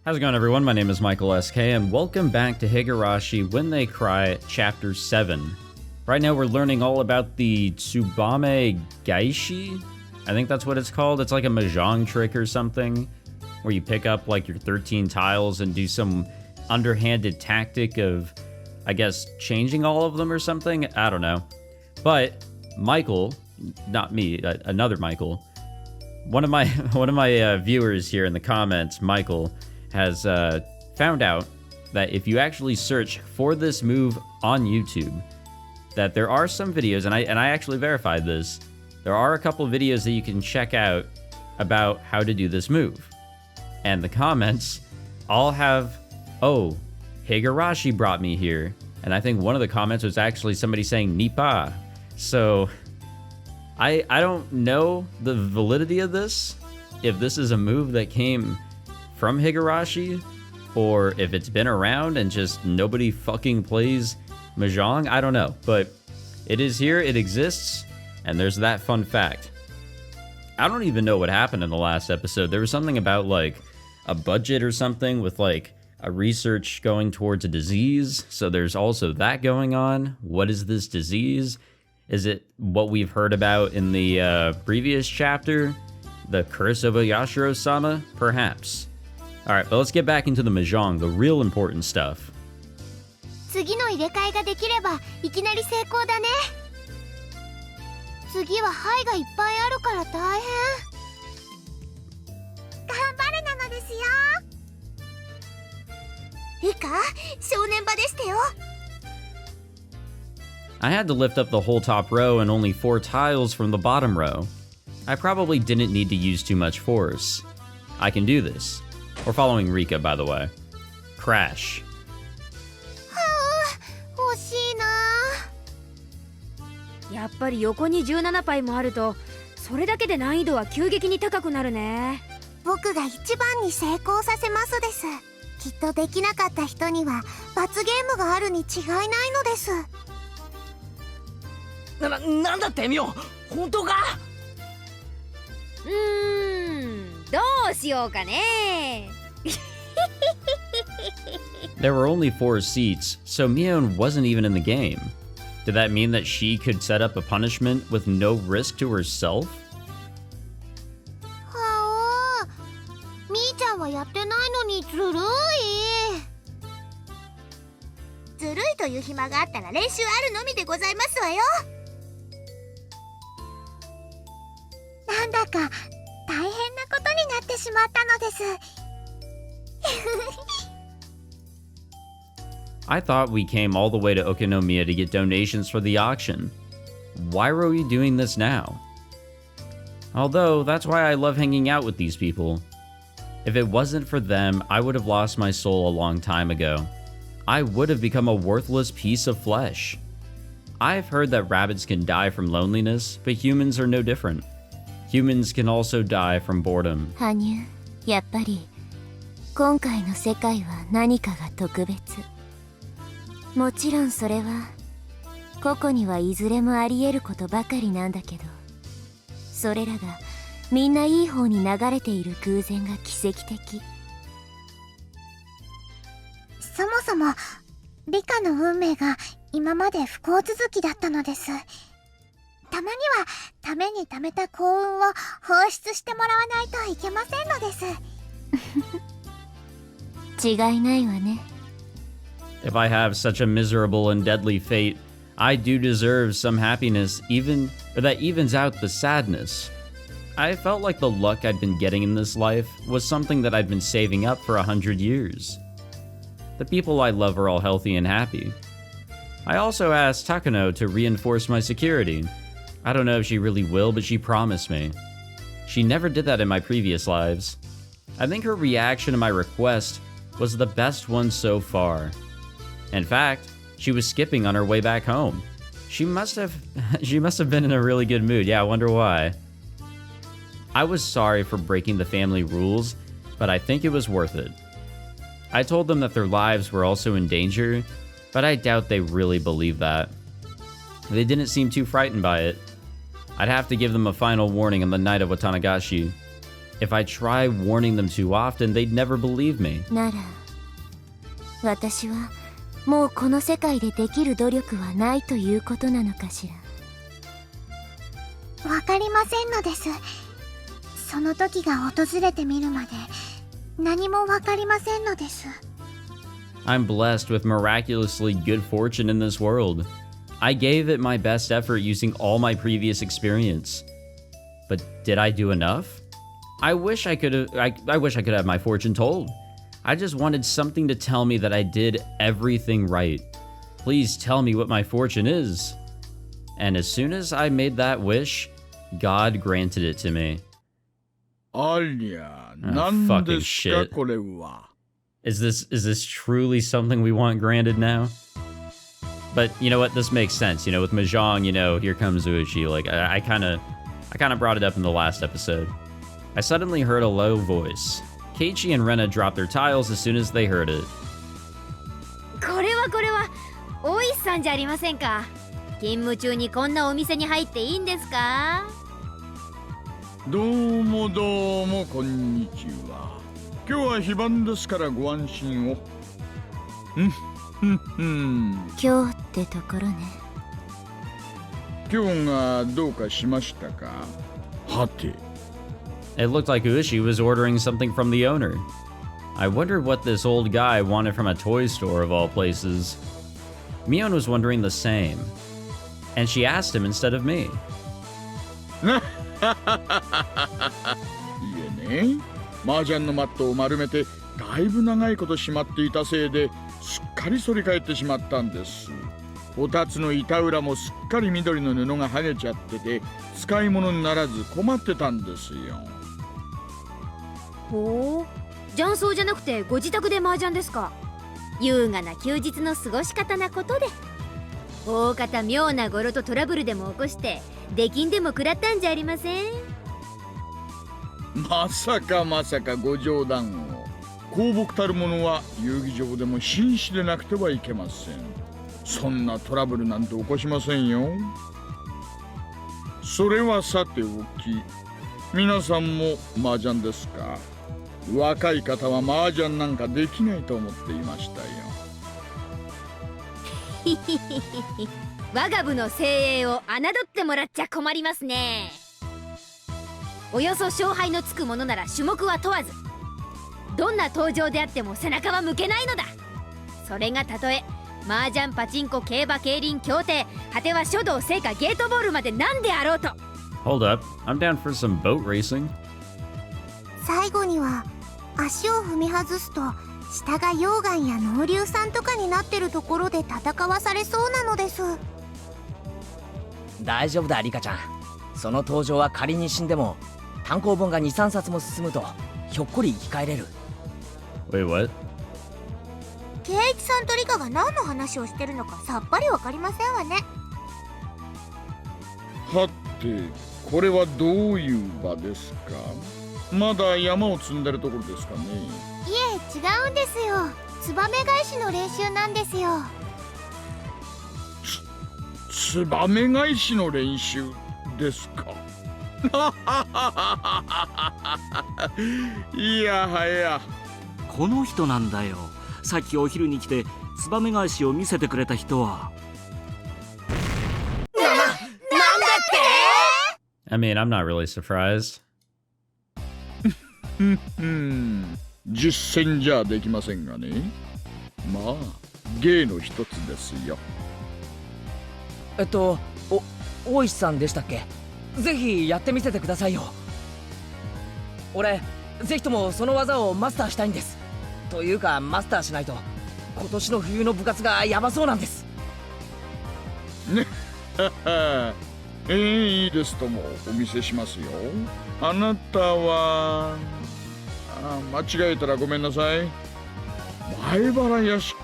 How's it going, everyone? My name is Michael SK, and welcome back to Higurashi When They Cry, Chapter 7. Right now, we're learning all about the Tsubame Gaishi. I think that's what it's called. It's like a Mahjong trick or something, where you pick up like your 13 tiles and do some underhanded tactic of, I guess, changing all of them or something. I don't know. But Michael, not me, another Michael, one of my viewers here in the comments, Michael, has found out that if you actually search for this move on YouTube, that there are some videos, and I actually verified this, there are a couple of videos that you can check out about how to do this move. And the comments all have, oh, Higurashi brought me here. And I think one of the comments was actually somebody saying Nipa. So I don't know the validity of this, if this is a move that came from Higurashi, or if it's been around and just nobody fucking plays Mahjong. I don't know, but it is here, it exists, and there's that fun fact. I don't even know what happened in the last episode. There was something about like a budget or something with like a research going towards a disease, so there's also that going on. What is this disease? Is it what we've heard about in the previous chapter? The curse of Yashiro-sama? Perhaps. Alright, but let's get back into the Mahjong, the real important stuff. 次の入れ替えができればいきなり成功だね。次は牌がいっぱいあるから大変。頑張れなのですよ。いいか、正念場でしてよ。I had to lift up the whole top row and only 4 tiles from the bottom row. I probably didn't need to use too much force. I can do this. We're following Rika, by the way. Crash. 惜しいな。やっぱり横に17牌もあると、それだけで難易度は急激に高くなるね。僕が一番に成功させますです。きっとできなかった人には罰ゲームがあるに違いないのです。なんだってみよ、本当か？どうしようかね。There were only 4 seats, so Mion wasn't even in the game. Did that mean that she could set up a punishment with no risk to herself? はあ、みーちゃんはやってないのにずるい。ずるいという暇があったら練習あるのみでございますわよ。なんだか大変なことになってしまったのです。I thought we came all the way to Okinomiya to get donations for the auction. Why were we doing this now? Although, that's why I love hanging out with these people. If it wasn't for them, I would have lost my soul a long time ago. I would have become a worthless piece of flesh. I've heard that rabbits can die from loneliness, but humans are no different. Humans can also die from boredom. 羽生、やっぱり今回の世界は何かが特別。もちろんそれは個々にはいずれもあり得ることばかりなんだけど、それらがみんないい方に流れている偶然が奇跡的。そもそも理科の運命が今まで不幸続きだったのです。たまにはために貯めた幸運を放出してもらわないといけませんのです。違いないわね。If I have such a miserable and deadly fate, I do deserve some happiness, that evens out the sadness. I felt like the luck I'd been getting in this life was something that I'd been saving up for 100 years. The people I love are all healthy and happy. I also asked Takano to reinforce my security. I don't know if she really will, but she promised me. She never did that in my previous lives. I think her reaction to my request was the best one so far. In fact, she was skipping on her way back home. She must have been in a really good mood. Yeah, I wonder why. I was sorry for breaking the family rules, but I think it was worth it. I told them that their lives were also in danger, but I doubt they really believed that. They didn't seem too frightened by it. I'd have to give them a final warning on the night of Watanagashi. If I try warning them too often, they'd never believe me. なら私はもうこの世界でできる努力はないということなのかしら。わかりませんのです。その時が訪れてみるまで何もわかりませんのです。I'm blessed with miraculously good fortune in this world. I gave it my best effort using all my previous experience. But did I do enough? I wish I could have my fortune told. I just wanted something to tell me that I did everything right. Please tell me what my fortune is. And as soon as I made that wish, God granted it to me. ありゃ、 Oh, なんで fucking すか shit. これは。 Is this truly something we want granted now? But you know what? This makes sense. You know, with Mahjong, you know, here comes Uechi. Like I kind of brought it up in the last episode. I suddenly heard a low voice. Keiichi and Rena dropped their tiles as soon as they heard it. これは大石さんじゃありませんか。勤務中にこんなお店に入っていいんですか。どうもどうもこんにちは。今日は非番ですからご安心を。今日ってところね。今日がどうかしましたか。はて。It looked like Uechi was ordering something from the owner. I wondered what this old guy wanted from a toy store of all places. Mion was wondering the same. And she asked him instead of me. いえね、麻雀のマットを丸めてだいぶ長いことしまっていたせいですっかり反り返ってしまったんです。こたつの板裏もすっかり緑の布が剥げちゃってて使い物にならず困ってたんですよ。ほう、雀荘じゃなくてご自宅で麻雀ですか。優雅な休日の過ごし方なことで。大方妙な語呂とトラブルでも起こして出禁でも食らったんじゃありません。まさかご冗談を。公僕たる者は遊戯場でも紳士でなくてはいけません。そんなトラブルなんて起こしませんよ。それはさておき、皆さんも麻雀ですか。若い方は麻雀なんかできないと思っていましたよ。我が部の精鋭を侮ってもらっちゃ困りますね。およそ勝敗のつくものなら種目は問わず、どんな登場であっても背中は向けないのだ。それがたとえ麻雀、パチンコ、競馬、競輪、競艇、果ては書道、聖火、ゲートボールまで何であろうと。 Hold up, I'm down for some boat racing. 最後には足を踏み外すと下が溶岩や濃硫酸とかになってるところで戦わされそうなのです。大丈夫だリカちゃん。その登場は仮に死んでも単行本が 2,3 冊も進むとひょっこり生き返れる。 Wait, what? 圭一さんとリカが何の話をしてるのかさっぱりわかりませんわね。はて、これはどういう場ですか。まだ山を積んでるところですかね。いえ、違うんですよ。ツバメ返しの練習なんですよ。ツバメ返しの練習ですか。いやはや、この人なんだよ。さっきお昼に来てツバメ返しを見せてくれた人は。なんだって I mean, I'm not really surprised. 実践じゃできませんがね。まあ芸の一つですよ。大石さんでしたっけ。ぜひやってみせてくださいよ。俺ぜひともその技をマスターしたいんです。というかマスターしないと今年の冬の部活がヤバそうなんです。ねいいですともお見せしますよ。あなたは間違えたらごめんなさい。前原屋敷。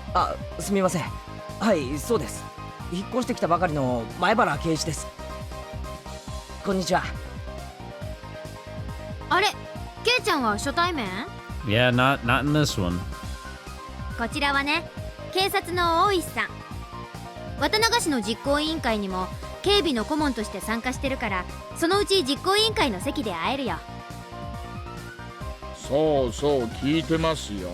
すみません。はい、そうです。引っ越してきたばかりの前原圭一です。こんにちは。あれ、ケイちゃんは初対面？ Yeah, not in this one. こちらはね、警察の大石さん。綿流しの実行委員会にも警備の顧問として参加してるから、そのうち実行委員会の席で会えるよ。そうそう聞いてますよ。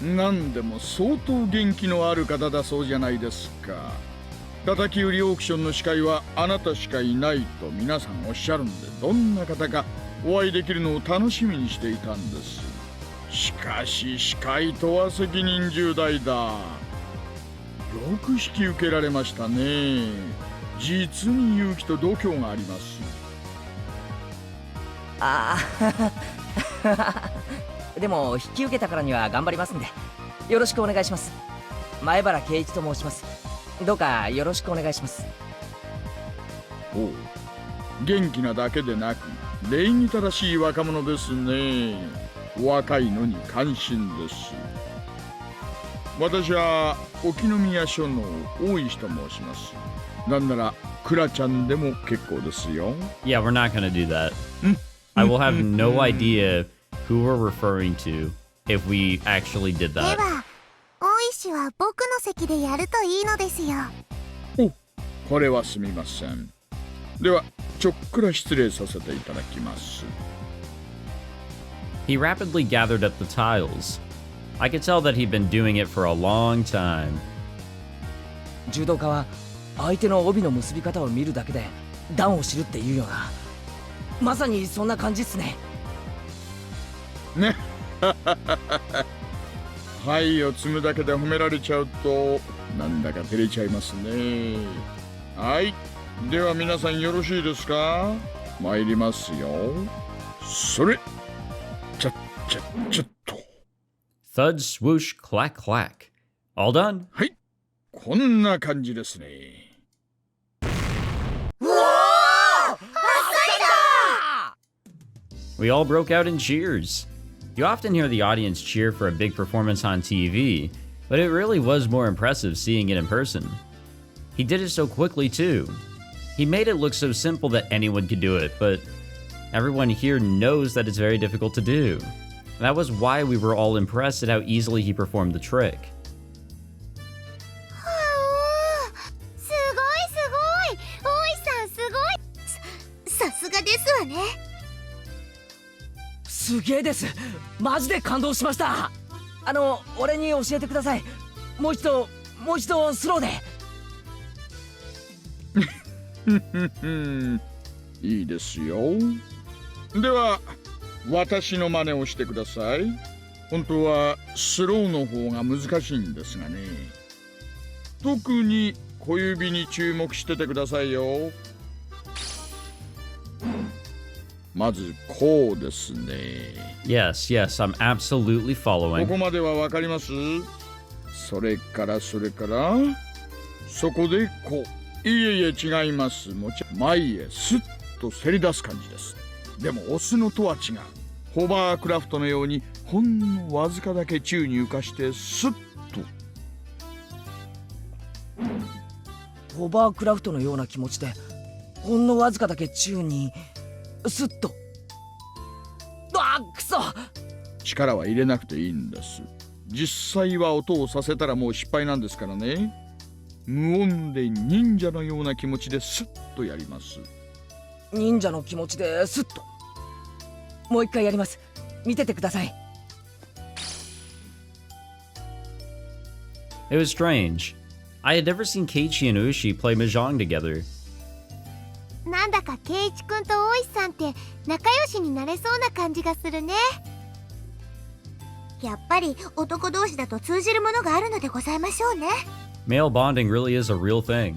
なんでも相当元気のある方だそうじゃないですか。叩き売りオークションの司会はあなたしかいないと皆さんおっしゃるんで、どんな方かお会いできるのを楽しみにしていたんです。しかし司会とは責任重大だ。よく引き受けられましたね。実に勇気と度胸があります。ああでも引き受けたからには頑張りますんで、よろしくお願いします。前原圭一と申します。どうかよろしくお願いします。おう、元気なだけでなく礼儀正しい若者ですね。若いのに感心です。私は沖宮署の大石と申します。なんならクラちゃんでも結構ですよ。Yeah, we're not gonna do that. I will have no idea who we're referring to if we actually did で that. は大石は僕の席でやるといいのですよ。お、これはすみません。ではちょっくら失礼させていただきます。 He rapidly gathered up the tiles. I could tell that he'd been doing it for a long time. 柔道家は相手の帯の結び方を見るだけで段を知るっていうよな。まさにそんな感じっすね。ねはいを積むだけで褒められちゃうとなんだか照れちゃいますね。はい、では皆さんよろしいですか。参りますよ。それちょっと Thud, swoosh, clack, clack. All done? はい、こんな感じですね。We all broke out in cheers. You often hear the audience cheer for a big performance on TV, but it really was more impressive seeing it in person. He did it so quickly too. He made it look so simple that anyone could do it, but everyone here knows that it's very difficult to do. That was why we were all impressed at how easily he performed the trick. はあ、すごい大石さんすごい。さすがですわね。すげえです。マジで感動しました。俺に教えてください。もう一度スローで。いいですよ。では私の真似をしてください。本当はスローの方が難しいんですがね。特に小指に注目しててくださいよ。まずこうですね。Yes, I'm absolutely こ following. こまではわかります？それからそこでこう。いえ違います。前へスッとせり出す感じです。でも押すのとは違う。ホバークラフトのようにほんのわずかだけ宙に浮かしてスッと。ホバークラフトのような気持ちでほんのわずかだけ宙にスッと。あっくそ。力は入れなくていいんです。実際は音をさせたらもう失敗なんですからね。無音で忍者のような気持ちでスッとやります。忍者の気持ちでスッと。もう一回やります。見ててください。It was strange. I had never seen Keiichi and Ushi play Mahjong together. なんだか圭一くんと大石さんって仲良しになれそうな感じがするね。やっぱり男同士だと通じるものがあるのでございましょうね。Male bonding really is a real thing.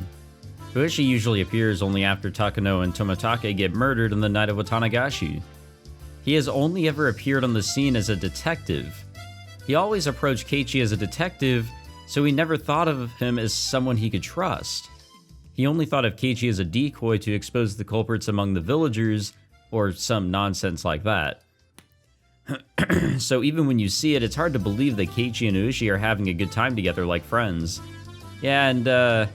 Ushi usually appears only after Takano and Toмотake get murdered on the night of Watanagashi. He has only ever appeared on the scene as a detective. He always approached Keiichi as a detective, so he never thought of him as someone he could trust. He only thought of Keiichi as a decoy to expose the culprits among the villagers, or some nonsense like that. So even when you see it, it's hard to believe that Keiichi and Ushi are having a good time together like friends. Yeah, and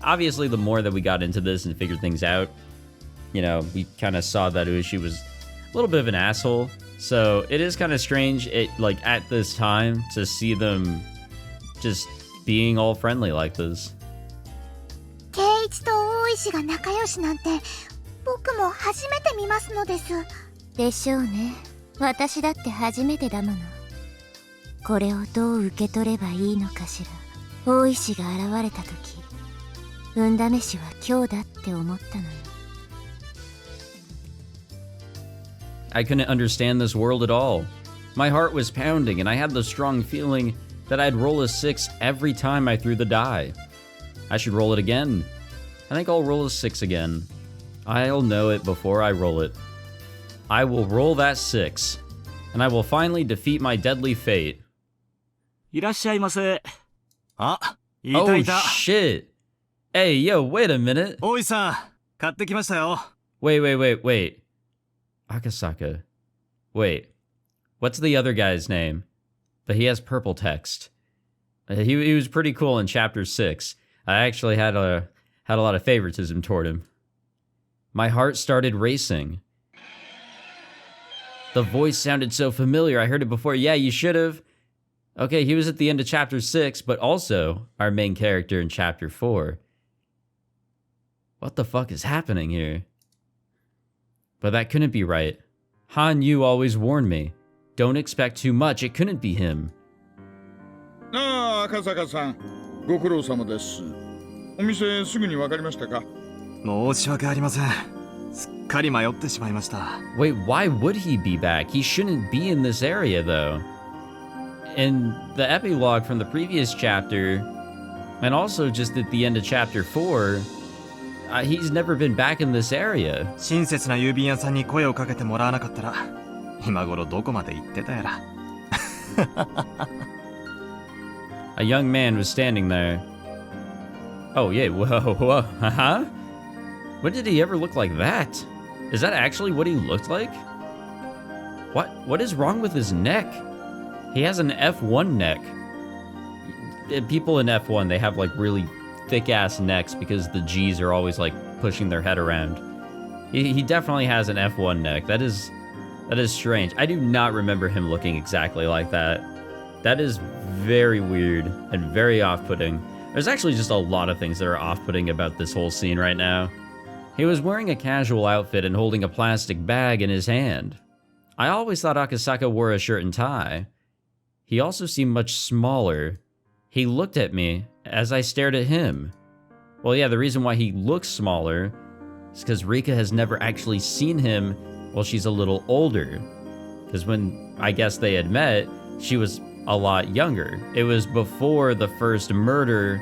obviously the more that we got into this and figured things out, you know, we kind of saw that Ushi was a little bit of an asshole. So it is kind of strange, at this time, to see them just being all friendly like this. 圭一と大石が仲良しなんて僕も初めて見ますのです。でしょうね。私だって初めてだもの。これをどう受け取ればいいのかしら。大石が現れた時、運試しは今日だって思ったのよ。I couldn't understand this world at all. My heart was pounding, and I had the strong feeling that I'd roll a 6 every time I threw the die. I should roll it again. I think I'll roll a 6 again. I'll know it before I roll it. I will roll that 6, and I will finally defeat my deadly fate. いらっしゃいませ。あ、いた Oh いた。shit! Hey, yo, wait a minute. 大井さん、買ってきましたよ。Wait. Akasaka. Wait. What's the other guy's name? But he has purple text. He was pretty cool in chapter 6. I actually had a lot of favoritism toward him. My heart started racing. The voice sounded so familiar. I heard it before. Yeah, you should have. Okay, he was at the end of chapter 6, but also our main character in chapter 4. What the fuck is happening here? But that couldn't be right. Han Yu always warned me. Don't expect too much. It couldn't be him. ああ、赤坂さん、ご苦労様です。お店すぐに分かりましたか？申し訳ありません。すっかり迷ってしまいました。Wait, why would he be back? He shouldn't be in this area, though. In the epilogue from the previous chapter, and also just at the end of chapter 4, he's never been back in this area. 親切な郵便屋さんに声をかけてもらわなかったら、今頃どこまで行ってたやら。A young man was standing there. Oh, yeah, whoa, huh? When did he ever look like that? Is that actually what he looked like? What is wrong with his neck? He has an F1 neck. People in F1, they have like really thick-ass necks because the G's are always like pushing their head around. He definitely has an F1 neck. That is strange. I do not remember him looking exactly like that. That is very weird and very off-putting. There's actually just a lot of things that are off-putting about this whole scene right now. He was wearing a casual outfit and holding a plastic bag in his hand. I always thought Akasaka wore a shirt and tie. He also seemed much smaller. He looked at me as I stared at him. Well, yeah, the reason why he looks smaller is because Rika has never actually seen him while she's a little older. Because when I guess they had met, she was a lot younger. It was before the first murder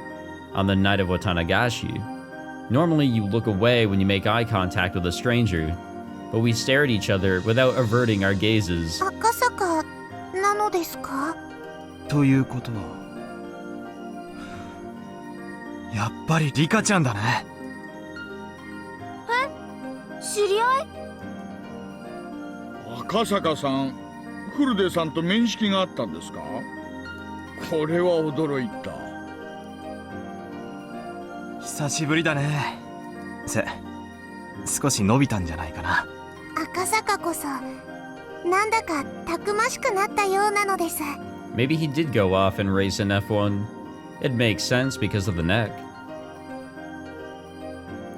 on the night of Watanagashi. Normally you look away when you make eye contact with a stranger, but we stare at each other without averting our gazes. 赤坂なのですか？ということは、やっぱりリカちゃんだね。知り合い？赤坂さん、フルデさんと面識があったんですか？これは驚いた。久しぶりだね。少し伸びたんじゃないかな。赤坂こそなんだかたくましくなったようなのです。 Maybe he did go off and race in F1. It makes sense because of the neck.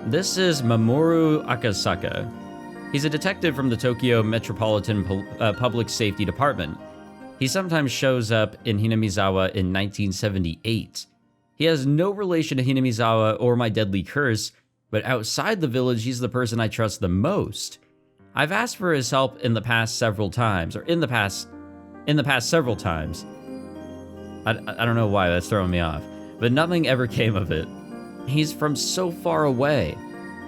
This is Mamoru Akasaka. He's a detective from the Tokyo Metropolitan Public Safety Department. He sometimes shows up in Hinamizawa in 1978. He has no relation to Hinamizawa or my deadly curse, but outside the village, he's the person I trust the most. I've asked for his help in the past several times, or in the past several times. I don't know why that's throwing me off, but nothing ever came of it. He's from so far away.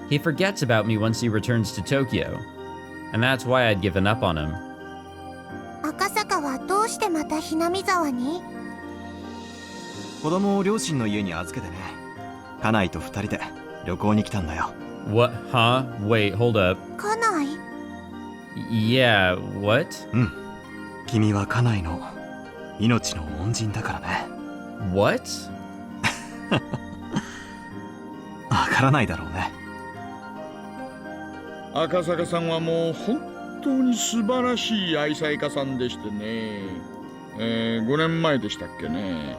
He forgets about me once he returns to Tokyo, and that's why I'd given up on him. 赤坂はどうしてまたひなみ沢に？子供を両親の家に預けてね。家内と二人で旅行に来たんだよ。What? Huh? Wait, hold up. 家内？ Yeah, what? うん。君は家内の命の恩人だからね。What? わからないだろうね。赤坂さんはもう本当に素晴らしい愛妻家さんでしてね。5年前でしたっけね。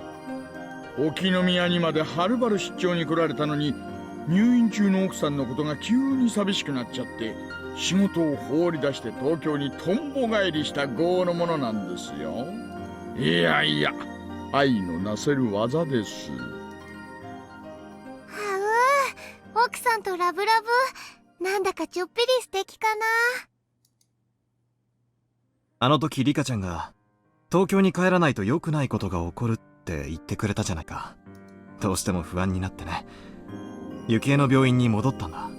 沖宮にまではるばる出張に来られたのに、入院中の奥さんのことが急に寂しくなっちゃって、仕事を放り出して東京にとんぼ返りした業のものなんですよ。いやいや、愛のなせる技です。奥さんとラブラブ、なんだかちょっぴり素敵かな。あの時リカちゃんが東京に帰らないと良くないことが起こるって言ってくれたじゃないか。どうしても不安になってね、雪江の病院に戻ったんだ。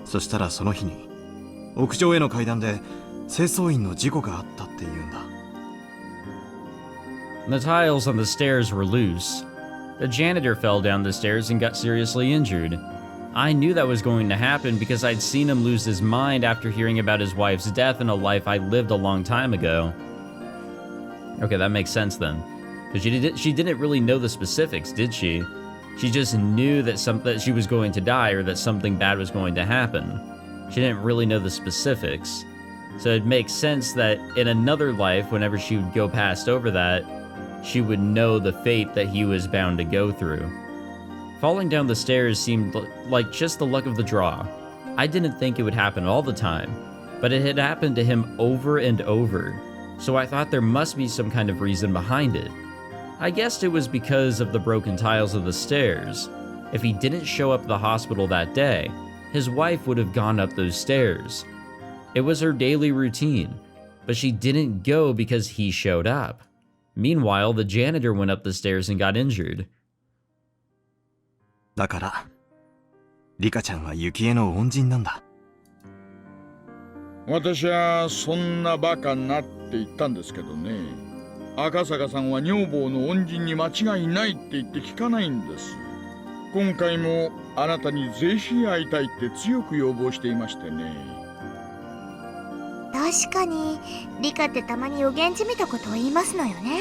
そしたらその日に屋上への階段で清掃員の事故があったって言うんだ。 The tiles on the stairs were loose. The janitor fell down the stairs and got seriously injured. I knew that was going to happen because I'd seen him lose his mind after hearing about his wife's death in a life I lived a long time ago. Okay, that makes sense then. Because she didn't really know the specifics, did she? She just knew that she was going to die or that something bad was going to happen. She didn't really know the specifics. So it makes sense that in another life, whenever she would go past over that, she would know the fate that he was bound to go through. Falling down the stairs seemed like just the luck of the draw. I didn't think it would happen all the time, but it had happened to him over and over, so I thought there must be some kind of reason behind it. I guessed it was because of the broken tiles of the stairs. If he didn't show up at the hospital that day, his wife would have gone up those stairs. It was her daily routine, but she didn't go because he showed up. Meanwhile, the janitor went up the stairs and got injured. だからリカちゃんは雪江の恩人なんだ。私はそんなバカなって言ったんですけどね。赤坂さんは女房の恩人に間違いないって言って聞かないんです。今回もあなたにぜひ会いたいって強く要望していましてね。確かにリカってたまに予言じみたことを言いますのよね。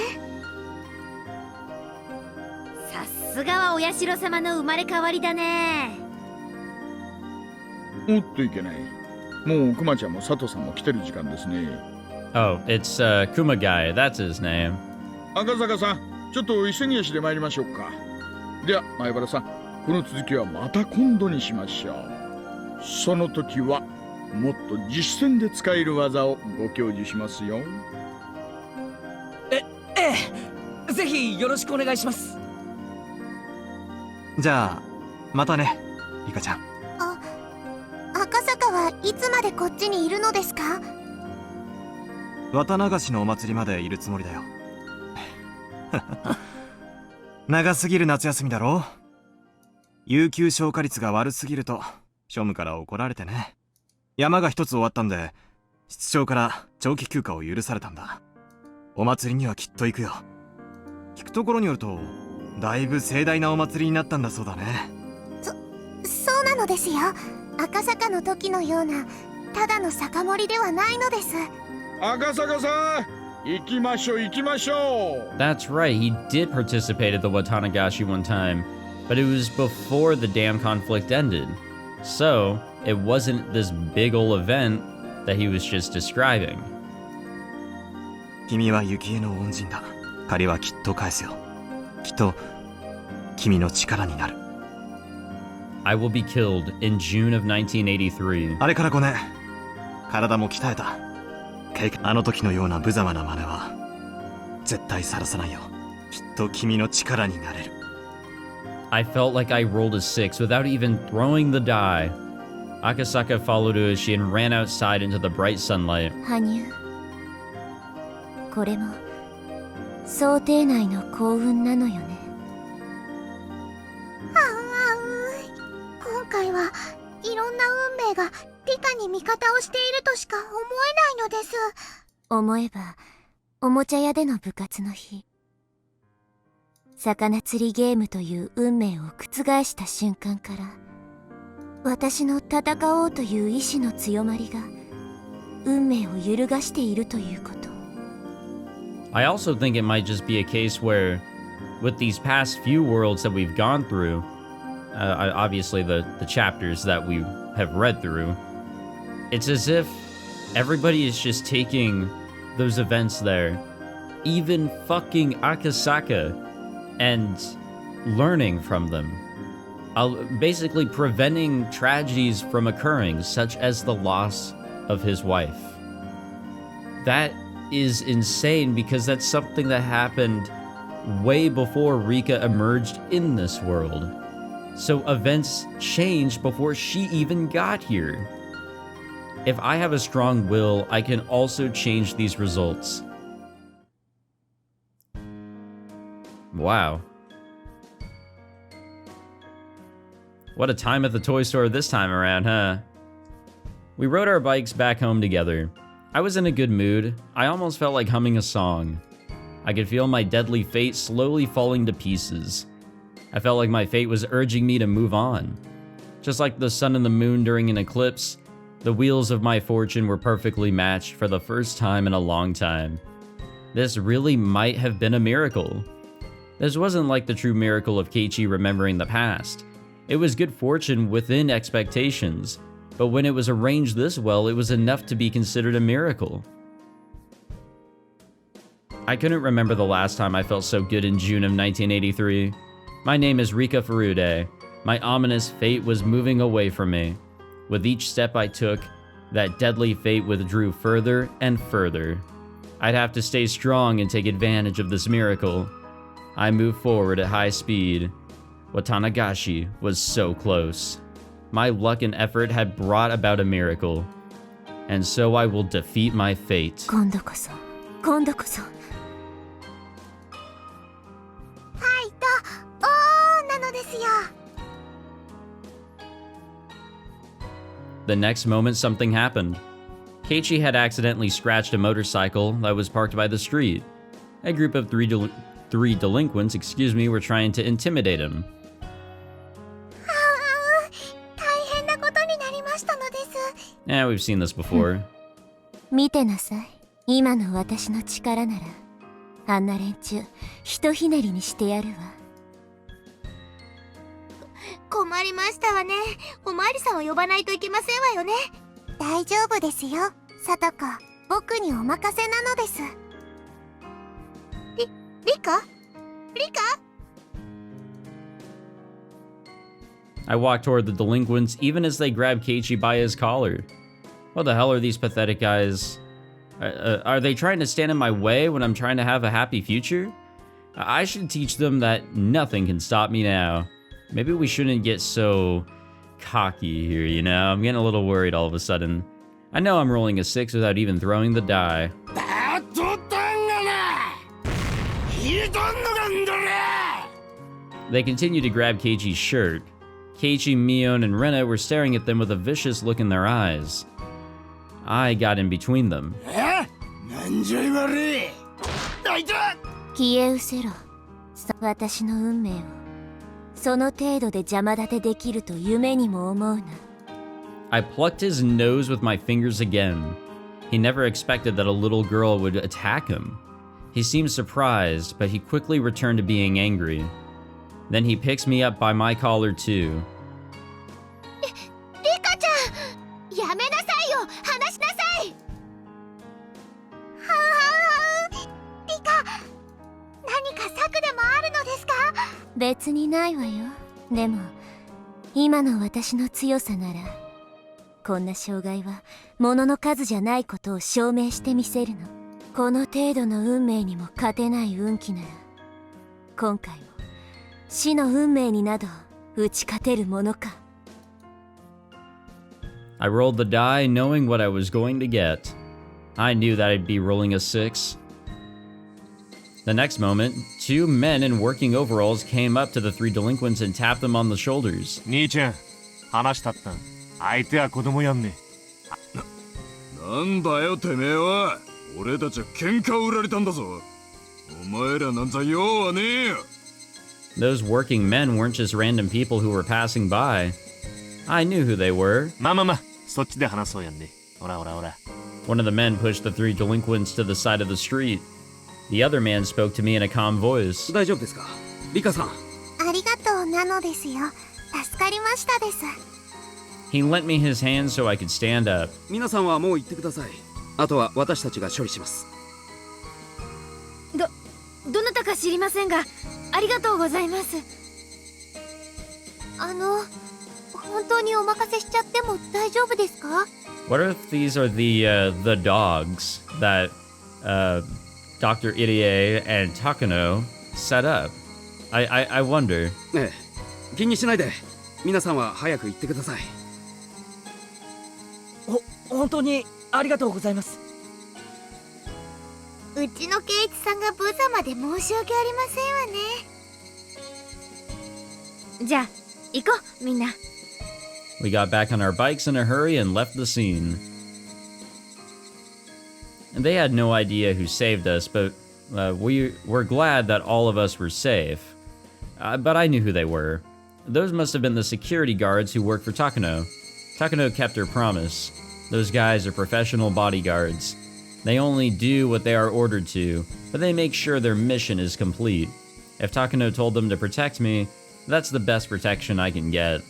さすがはお社様の生まれ変わりだね。おっといけない。もうクマちゃんも佐藤さんも来てる時間ですね。Oh, it's Kumagai, that's his name. 赤坂さん、ちょっと急ぎ足で参りましょうか。では前原さん、この続きはまた今度にしましょう。その時はもっと実践で使える技をご教授しますよ。ええ、ぜひよろしくお願いします。じゃあまたねリカちゃん。赤坂はいつまでこっちにいるのですか？綿流しのお祭りまでいるつもりだよ。長すぎる夏休みだろ。有給消化率が悪すぎると庶務から怒られてね。山が一つ終わったんで室長から長期休暇を許されたんだ。お祭りにはきっと行くよ。聞くところによるとだいぶ盛大なお祭りになったんだそうだね。そうなのですよ。赤坂の時のようなただの酒盛りではないのです。赤坂さん、行きましょう行きましょう。 That's right, he did participate at the Watanagashi one time, but it was before the damn conflict ended. So, it wasn't this big ol' event that he was just describing. 君は雪江の恩人だ。借りはきっと返すよ。きっと君の力になる。I will be killed in June of 1983. あれから5年、体も鍛えた。あの時のような無様な真似は絶対さらさないよ。きっと君の力になれる。I felt like I rolled a 6 without even throwing the die. Akasaka followed Ueshi and ran outside into the bright sunlight. 羽生、これも想定内の幸運なのよね。今回はいろんな運命がリカに味方をしているとしか思えないのです。思えばおもちゃ屋での部活の日、魚釣りゲームという運命を覆した瞬間から私の戦おうという意志の強まりが運命を揺るがしているということ。 I also think it might just be a case where, with these past few worlds that we've gone through, obviously the chapters that we have read through, it's as if everybody is just taking those events there, even fucking Akasaka, and learning from them. Basically preventing tragedies from occurring, such as the loss of his wife. That is insane because that's something that happened way before Rika emerged in this world. So events changed before she even got here. If I have a strong will, I can also change these results. Wow. What a time at the toy store this time around, huh? We rode our bikes back home together. I was in a good mood. I almost felt like humming a song. I could feel my deadly fate slowly falling to pieces. I felt like my fate was urging me to move on. Just like the sun and the moon during an eclipse, the wheels of my fortune were perfectly matched for the first time in a long time. This really might have been a miracle. This wasn't like the true miracle of Keiichi remembering the past. It was good fortune within expectations, but when it was arranged this well, it was enough to be considered a miracle. I couldn't remember the last time I felt so good in June of 1983. My name is Rika Furude. My ominous fate was moving away from me. With each step I took, that deadly fate withdrew further and further. I'd have to stay strong and take advantage of this miracle. I moved forward at high speed. Watanagashi was so close. My luck and effort had brought about a miracle. And so I will defeat my fate. 今度こそ。The next moment, something happened. Keiichi had accidentally scratched a motorcycle that was parked by the street. A group of three delinquents, were trying to intimidate him. Yeah, we've seen this before. 見てなさい。今の私の力なら、あんな連中、ひとひねりにしてやるわ。困りましたわね。おまわりさんを呼ばないといけませんわよね。大丈夫ですよ、さとこ。僕にお任せなのです。リカ I walked toward the delinquents even as they grabbed Keiichi by his collar. What the hell are these pathetic guys? Are they trying to stand in my way when I'm trying to have a happy future? I should teach them that nothing can stop me now. Maybe we shouldn't get so cocky here, you know? I'm getting a little worried all of a sudden. I know I'm rolling a 6 without even throwing the die. They continued to grab Keiichi's shirt. Keiichi, Mion, and Rena were staring at them with a vicious look in their eyes. I got in between them. 消え失せろ。私の運命を。その程度で邪魔立てできると夢にも思うな。I plucked his nose with my fingers again. He never expected that a little girl would attack him. He seemed surprised, but he quickly returned to being angry. Then he picks me up by my collar too. リカちゃん、やめなさいよ、話しなさい。リカ、何か策でもあるのですか？別にないわよ。でも今の私の強さならこんな障害は物の数じゃないことを証明してみせるの。この程度の運命にも勝てない運気なら今回も死の運命になど打ち勝てるものか。I rolled the die knowing what I was going to get. I knew that I'd be rolling a 6. The next moment, 2 men in working overalls came up to the 3 delinquents and tapped them on the shoulders. 兄ちゃん、話したった。相手は子供やんね。なんだよてめえは。俺たちは喧嘩を売られたんだぞ。お前らなんざ用はねえよ。Those working men weren't just random people who were passing by. I knew who they were. まあ、そっちで話そうやんね。ほら。One of the men pushed the 3 delinquents to the side of the street. The other man spoke to me in a calm voice. 大丈夫ですか？リカさん。ありがとうなのですよ。助かりましたです。He lent me his hand so I could stand up. 皆さんはもう行ってください。あとは私たちが処理します。どなたか知りませんが、ありがとうございます。本当にお任せしちゃっても大丈夫ですか？ What if these are the dogs that Dr. Irie and Takano set up? I wonder. ええ、気にしないで。皆さんは早く行ってください。本当にありがとうございます。うちの圭一さんが無様で申し訳ありませんわね。じゃあ行こうみんな。 We got back on our bikes in a hurry and left the scene. And they had no idea who saved us, but we were glad that all of us were safe. But I knew who they were. Those must have been the security guards who worked for Takano. Takano kept her promise. Those guys are professional bodyguards. They only do what they are ordered to, but they make sure their mission is complete. If Takano told them to protect me, that's the best protection I can get.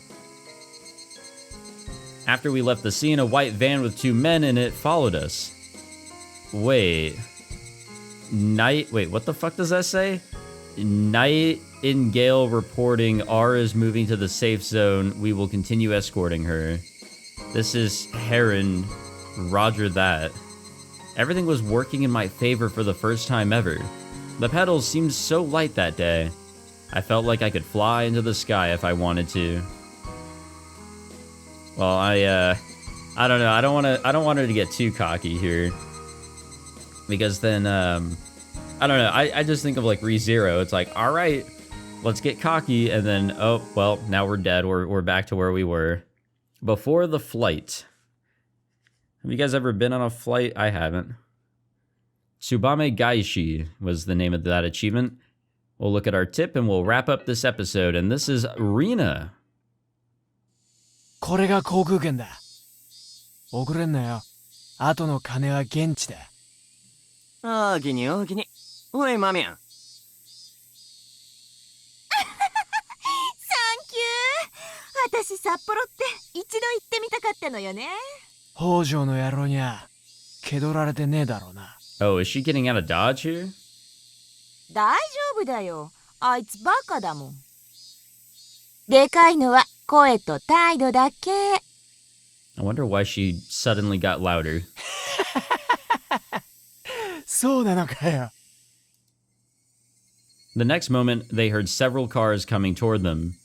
After we left the scene, a white van with 2 men in it followed us. Wait, what the fuck does that say? Nightingale reporting R is moving to the safe zone. We will continue escorting her. This is Heron. Roger that. Everything was working in my favor for the first time ever. The pedals seemed so light that day. I felt like I could fly into the sky if I wanted to. Well, I don't know. I don't want her to get too cocky here, because then I don't know. I just think of like ReZero. It's like, all right, let's get cocky, and then oh well, now we're dead. We're back to where we were before the flight. Have you guys ever been on a flight? I haven't. Tsubame Gaishi was the name of that achievement. We'll look at our tip and we'll wrap up this episode. And this is Rina. これが航空券だ。遅れんなよ。後の金は現地だ。大きに大きに。おい、マミャン。サンキュー。私、札幌って一度行ってみたかったのよね。北条の野郎にゃ、気取られてねえだろうな。Oh, is she getting out of Dodge here? 大丈夫だよ。あいつバカだもん。でかいのは声と態度だけ。I wonder why she suddenly got louder. そうなのかよ。The next moment, they heard several cars coming toward them.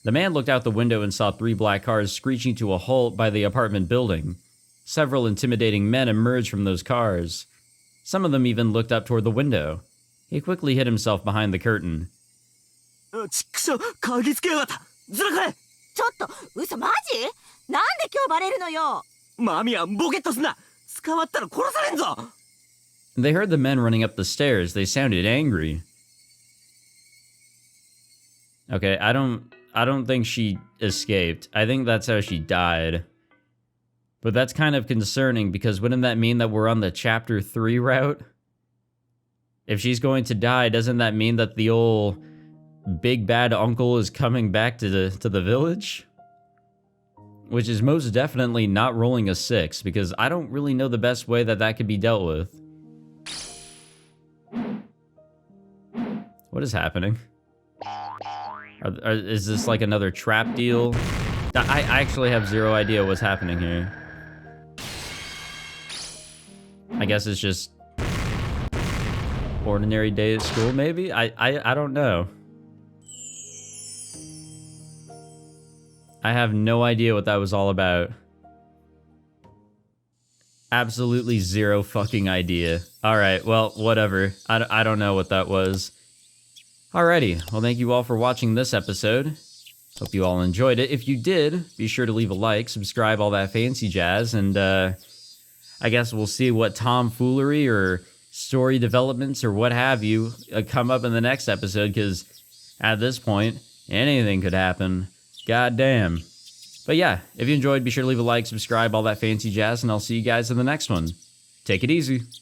The man looked out the window and saw 3 black cars screeching to a halt by the apartment building. Several intimidating men emerged from those cars. Some of them even looked up toward the window. He quickly hid himself behind the curtain. ちくしょう、鍵つけやがった。ずらかれ。ちょっと、嘘マジ？なんで今日バレるのよ。マミヤン、ボケっとすな。捕まったら殺されんぞ。They heard the men running up the stairs. They sounded angry. Okay, I don't think she escaped. I think that's how she died. But that's kind of concerning, because wouldn't that mean that we're on the chapter 3 route? If she's going to die, doesn't that mean that the old big bad uncle is coming back to the village? Which is most definitely not rolling a 6, because I don't really know the best way that could be dealt with. What is happening? Is this like another trap deal? I actually have zero idea what's happening here. I guess it's just ordinary day at school, maybe? I don't know. I have no idea what that was all about. Absolutely zero fucking idea. Alright, well, whatever. I don't know what that was. Alrighty, well thank you all for watching this episode. Hope you all enjoyed it. If you did, be sure to leave a like, subscribe, all that fancy jazz, and I guess we'll see what tomfoolery or story developments or what have you come up in the next episode, because at this point, anything could happen. God damn. But yeah, if you enjoyed, be sure to leave a like, subscribe, all that fancy jazz, and I'll see you guys in the next one. Take it easy.